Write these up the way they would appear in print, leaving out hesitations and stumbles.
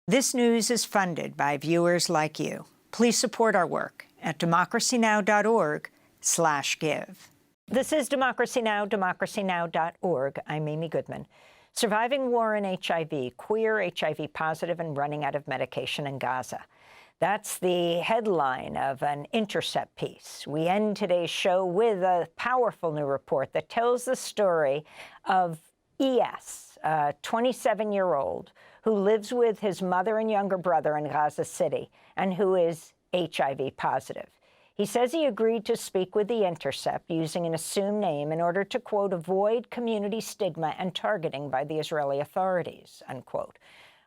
This news is funded by viewers like you. Please support our work at democracynow.org/give. This is Democracy Now!, democracynow.org. I'm Amy Goodman. Surviving war and HIV, queer, HIV-positive, and running out of medication in Gaza. That's the headline of an Intercept piece. We end today's show with a powerful new report that tells the story of ES, a 27-year-old who lives with his mother and younger brother in Gaza City and who is HIV positive. He says he agreed to speak with The Intercept using an assumed name in order to, quote, avoid community stigma and targeting by the Israeli authorities, unquote.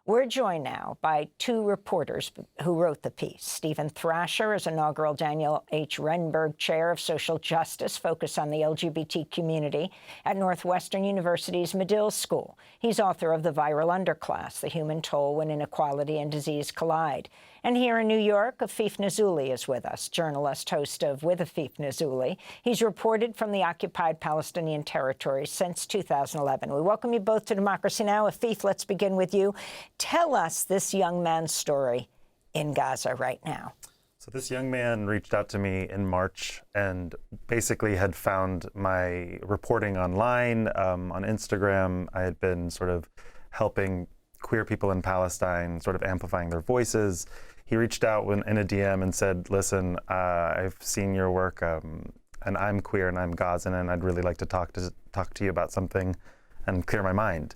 We're joined now by two reporters who wrote the piece. Stephen Thrasher is inaugural Daniel H. Renberg Chair of Social Justice, focused on the LGBT community at Northwestern University's Medill School. He's author of The Viral Underclass, The Human Toll When Inequality and Disease Collide. And here in New York, Afeef Nessouli is with us, journalist, host of With Afeef Nessouli. He's reported from the occupied Palestinian territory since 2011. We welcome you both to Democracy Now! Afeef, let's begin with you. Tell us this young man's story in Gaza right now. So this young man reached out to me in March and basically had found my reporting online, on Instagram. I had been sort of helping queer people in Palestine, sort of amplifying their voices. He reached out in a DM and said, listen, I've seen your work and I'm queer and I'm Gazan and I'd really like to talk to you about something and clear my mind.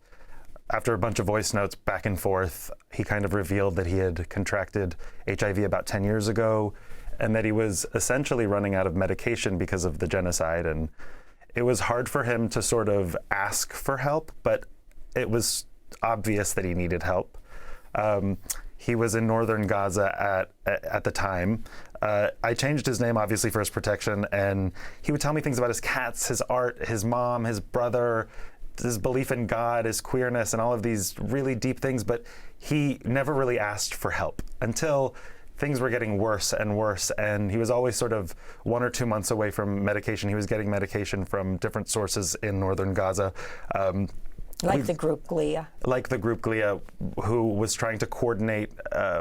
After a bunch of voice notes back and forth, he kind of revealed that he had contracted HIV about 10 years ago and that he was essentially running out of medication because of the genocide. And it was hard for him to sort of ask for help, but it was obvious that he needed help. He was in northern Gaza at the time. I changed his name, obviously, for his protection, and he would tell me things about his cats, his art, his mom, his brother, his belief in God, his queerness, and all of these really deep things, but he never really asked for help until things were getting worse and worse, and he was always sort of 1 or 2 months away from medication. He was getting medication from different sources in northern Gaza. Like the group GLIA. Like the group GLIA, who was trying to coordinate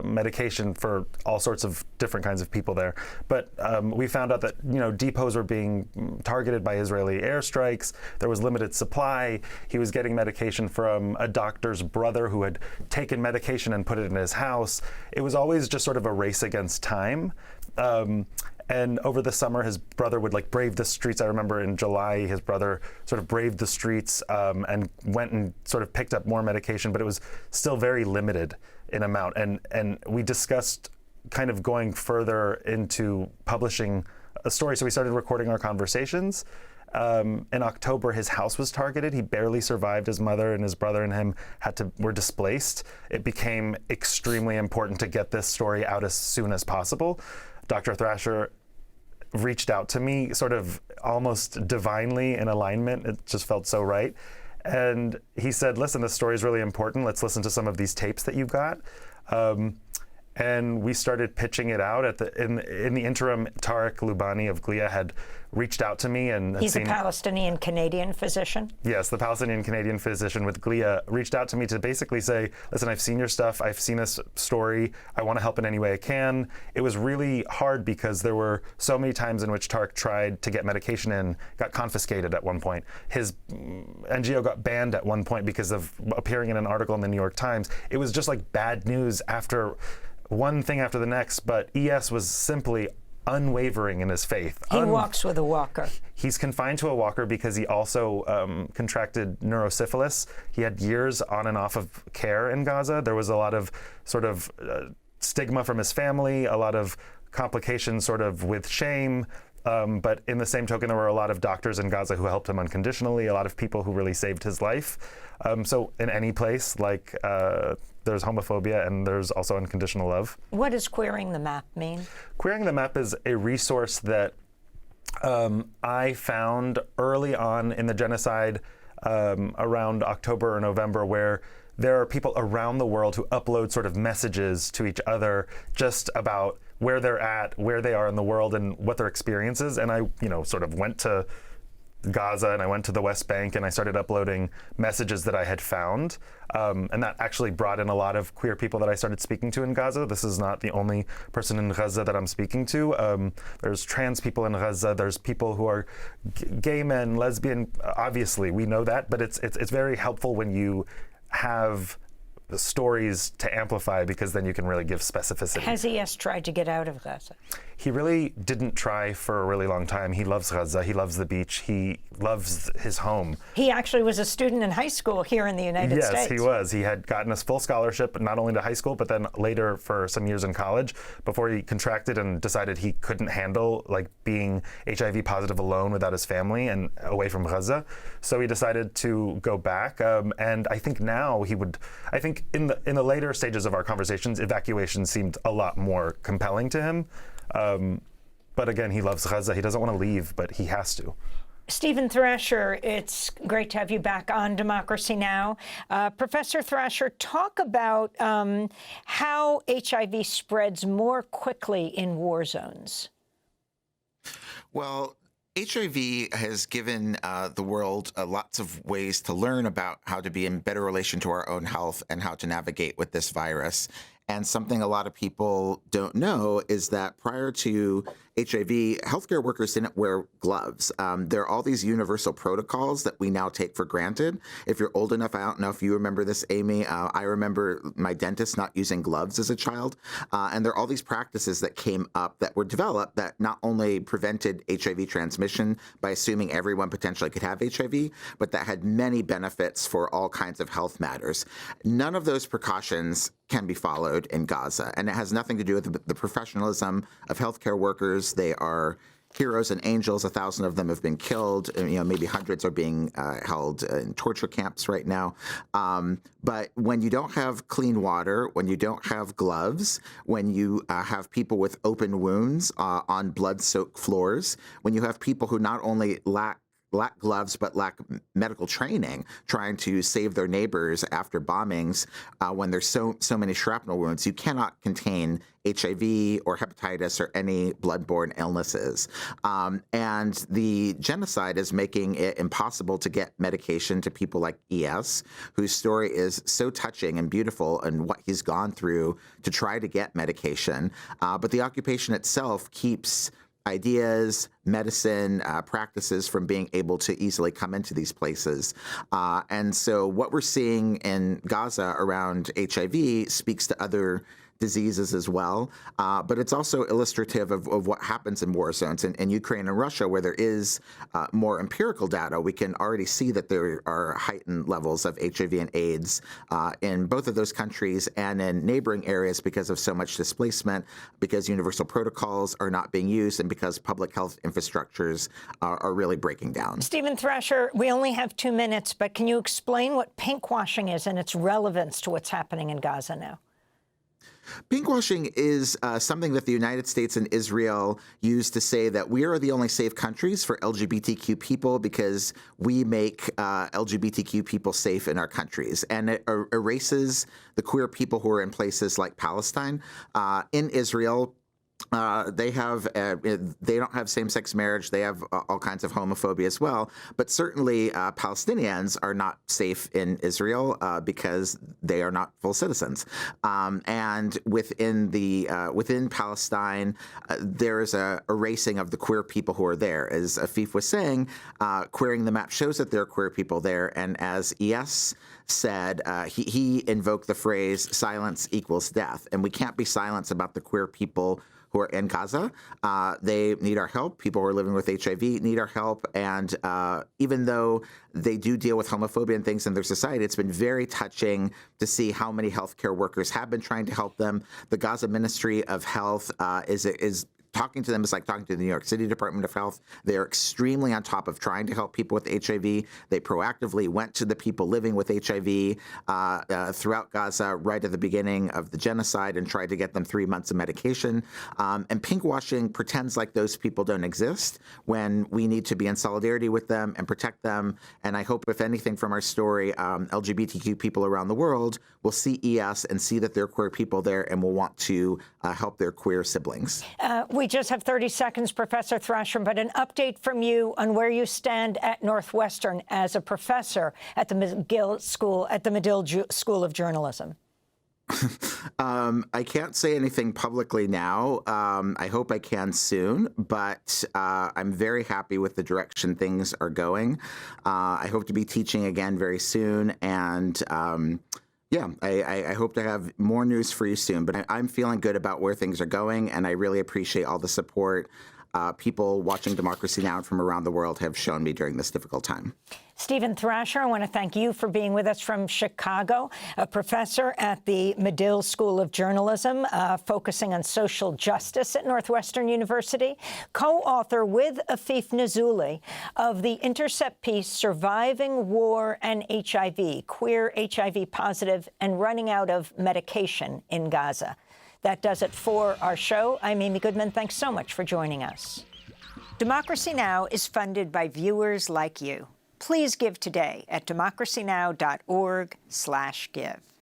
medication for all sorts of different kinds of people there. But we found out that, depots were being targeted by Israeli airstrikes. There was limited supply. He was getting medication from a doctor's brother who had taken medication and put it in his house. It was always just sort of a race against time. And over the summer, his brother would brave the streets. I remember in July, his brother sort of braved the streets and went and sort of picked up more medication, but it was still very limited in amount. And we discussed kind of going further into publishing a story. So we started recording our conversations. In October, his house was targeted. He barely survived. His mother and his brother and him were displaced. It became extremely important to get this story out as soon as possible. Dr. Thrasher reached out to me sort of almost divinely in alignment. It just felt so right. And he said, listen, this story is really important. Let's listen to some of these tapes that you've got. And we started pitching it out in the interim. Tarek Lubani of GLIA had reached out to me and he's a Palestinian-Canadian physician? Yes, the Palestinian-Canadian physician with GLIA reached out to me to basically say, listen, I've seen your stuff. I've seen this story. I want to help in any way I can. It was really hard because there were so many times in which Tarek tried to get medication in, got confiscated at one point. His NGO got banned at one point because of appearing in an article in the New York Times. It was just like bad news after one thing after the next, but ES was simply unwavering in his faith. He walks with a walker. He's confined to a walker because he also contracted neurosyphilis. He had years on and off of care in Gaza. There was a lot of sort of stigma from his family, a lot of complications sort of with shame. But in the same token, there were a lot of doctors in Gaza who helped him unconditionally, a lot of people who really saved his life. So in any place, there's homophobia and there's also unconditional love. What does Queering the Map mean? Queering the Map is a resource that I found early on in the genocide around October or November, where there are people around the world who upload sort of messages to each other just about where they're at, where they are in the world, and what their experience is. And I, sort of went to Gaza and I went to the West Bank and I started uploading messages that I had found. And that actually brought in a lot of queer people that I started speaking to in Gaza. This is not the only person in Gaza that I'm speaking to. There's trans people in Gaza. There's people who are gay men, lesbian. Obviously, we know that, but it's very helpful when you have the stories to amplify, because then you can really give specificity. Has ES tried to get out of Gaza? He really didn't try for a really long time. He loves Gaza. He loves the beach. He loves his home. He actually was a student in high school here in the United States. Yes, he was. He had gotten a full scholarship, not only to high school, but then later for some years in college, before he contracted and decided he couldn't handle being HIV positive alone without his family and away from Gaza. So he decided to go back. And I think now I think in the later stages of our conversations, evacuation seemed a lot more compelling to him. But again, he loves Gaza. He doesn't want to leave, but he has to. Stephen Thrasher, it's great to have you back on Democracy Now! Professor Thrasher, talk about how HIV spreads more quickly in war zones. Well, HIV has given the world lots of ways to learn about how to be in better relation to our own health and how to navigate with this virus. And something a lot of people don't know is that prior to HIV, healthcare workers didn't wear gloves. There are all these universal protocols that we now take for granted. If you're old enough, I don't know if you remember this, Amy. I remember my dentist not using gloves as a child. And there are all these practices that came up that were developed that not only prevented HIV transmission by assuming everyone potentially could have HIV, but that had many benefits for all kinds of health matters. None of those precautions can be followed in Gaza, and it has nothing to do with the professionalism of healthcare workers. They are heroes and angels. 1,000 of them have been killed. Maybe hundreds are being held in torture camps right now. But when you don't have clean water, when you don't have gloves, when you have people with open wounds on blood-soaked floors, when you have people who not only lack gloves but lack medical training, trying to save their neighbors after bombings, when there's so many shrapnel wounds, you cannot contain HIV or hepatitis or any bloodborne illnesses. And the genocide is making it impossible to get medication to people like ES, whose story is so touching and beautiful and what he's gone through to try to get medication. But the occupation itself keeps ideas, medicine, practices from being able to easily come into these places. And so what we're seeing in Gaza around HIV speaks to other diseases as well, but it's also illustrative of what happens in war zones. In Ukraine and Russia, where there is more empirical data, we can already see that there are heightened levels of HIV and AIDS in both of those countries and in neighboring areas because of so much displacement, because universal protocols are not being used, and because public health infrastructures are really breaking down. Stephen Thrasher, we only have 2 minutes, but can you explain what pinkwashing is and its relevance to what's happening in Gaza now? Pinkwashing is something that the United States and Israel use to say that we are the only safe countries for LGBTQ people because we make LGBTQ people safe in our countries. And it erases the queer people who are in places like Palestine. In Israel, they don't have same-sex marriage. They have all kinds of homophobia as well. But certainly Palestinians are not safe in Israel because they are not full citizens. And within Palestine, there is a erasing of the queer people who are there. As Afeef was saying, Queering the Map shows that there are queer people there. And as ES said, he invoked the phrase "silence equals death," and we can't be silent about the queer people who are in Gaza. They need our help. People who are living with HIV need our help. And even though they do deal with homophobia and things in their society, it's been very touching to see how many healthcare workers have been trying to help them. The Gaza Ministry of Health is talking to them is like talking to the New York City Department of Health. They're extremely on top of trying to help people with HIV. They proactively went to the people living with HIV throughout Gaza right at the beginning of the genocide and tried to get them 3 months of medication. And pinkwashing pretends like those people don't exist when we need to be in solidarity with them and protect them. And I hope, if anything, from our story, LGBTQ people around the world will see ES and see that there are queer people there and will want to help their queer siblings. We We just have 30 seconds, Professor Thrasher, but an update from you on where you stand at Northwestern as a professor at the Medill School of Journalism. I can't say anything publicly now. I hope I can soon, but I'm very happy with the direction things are going. I hope to be teaching again very soon, and yeah, I hope to have more news for you soon. But I'm feeling good about where things are going, and I really appreciate all the support people watching Democracy Now! From around the world have shown me during this difficult time. Stephen Thrasher, I want to thank you for being with us from Chicago, a professor at the Medill School of Journalism, focusing on social justice at Northwestern University, co-author with Afeef Nessouli of the Intercept piece, Surviving War and HIV, Queer, HIV-Positive, and Running Out of Medication in Gaza. That does it for our show. I'm Amy Goodman. Thanks so much for joining us. Democracy Now! Is funded by viewers like you. Please give today at democracynow.org/give.